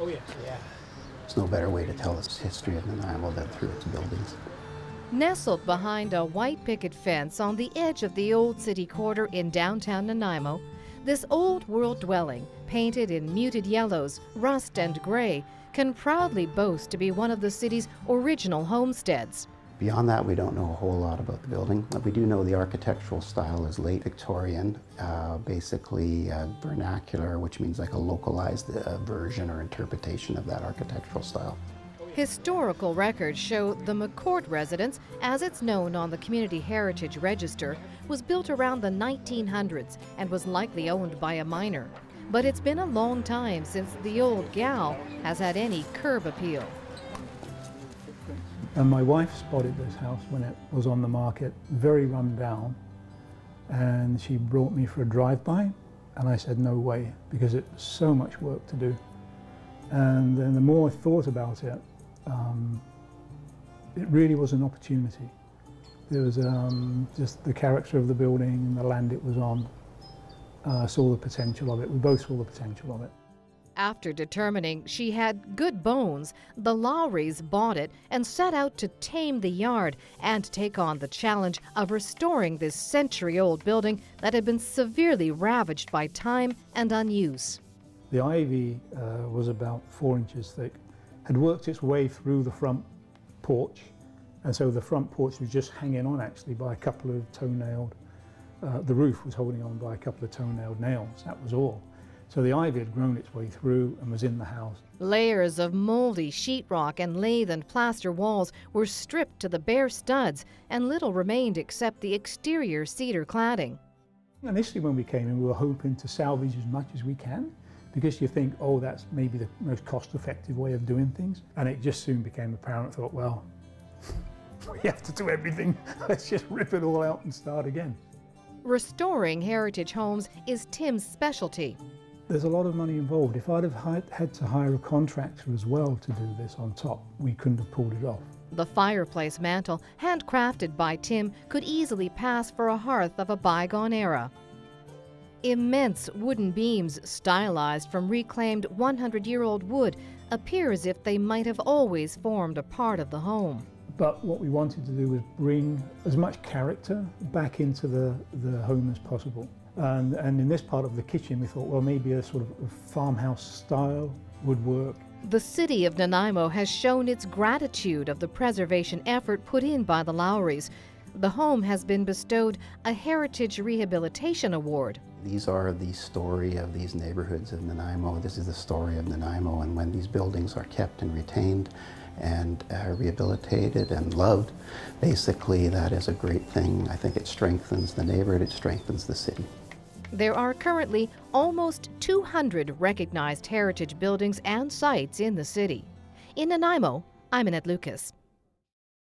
Oh, yes. Yeah. There's no better way to tell the history of Nanaimo than through its buildings. Nestled behind a white picket fence on the edge of the old city quarter in downtown Nanaimo, this old-world dwelling, painted in muted yellows, rust, and gray, can proudly boast to be one of the city's original homesteads. Beyond that, we don't know a whole lot about the building. But we do know the architectural style is late Victorian, basically vernacular, which means like a localized version or interpretation of that architectural style. Historical records show the McCourt residence, as it's known on the Community Heritage Register, was built around the 1900s and was likely owned by a miner. But it's been a long time since the old gal has had any curb appeal. And my wife spotted this house when it was on the market, very run down, and she brought me for a drive-by, and I said no way, because it's so much work to do. And then the more I thought about it, it really was an opportunity. There was just the character of the building and the land it was on. Saw the potential of it. We both saw the potential of it. After determining she had good bones, the Lowrys bought it and set out to tame the yard and take on the challenge of restoring this century-old building that had been severely ravaged by time and unuse. The ivy was about 4 inches thick, had worked its way through the front porch, and so the front porch was just hanging on actually by a couple of toenailed, the roof was holding on by a couple of toenailed nails, that was all. So the ivy had grown its way through and was in the house. Layers of moldy sheetrock and lath and plaster walls were stripped to the bare studs, and little remained except the exterior cedar cladding. Initially when we came in, we were hoping to salvage as much as we can, because you think, oh, that's maybe the most cost-effective way of doing things. And it just soon became apparent, I thought, well, we have to do everything. Let's just rip it all out and start again. Restoring heritage homes is Tim's specialty. There's a lot of money involved. If I'd have had to hire a contractor as well to do this on top, we couldn't have pulled it off. The fireplace mantel, handcrafted by Tim, could easily pass for a hearth of a bygone era. Immense wooden beams, stylized from reclaimed 100-year-old wood, appear as if they might have always formed a part of the home. But what we wanted to do was bring as much character back into the home as possible. And in this part of the kitchen, we thought, well, maybe a sort of farmhouse style would work. The City of Nanaimo has shown its gratitude of the preservation effort put in by the Lowrys. The home has been bestowed a Heritage Rehabilitation Award. These are the story of these neighborhoods of Nanaimo. This is the story of Nanaimo, and when these buildings are kept and retained and rehabilitated and loved, basically that is a great thing. I think it strengthens the neighborhood, it strengthens the city. There are currently almost 200 recognized heritage buildings and sites in the city. In Nanaimo, I'm Annette Lucas.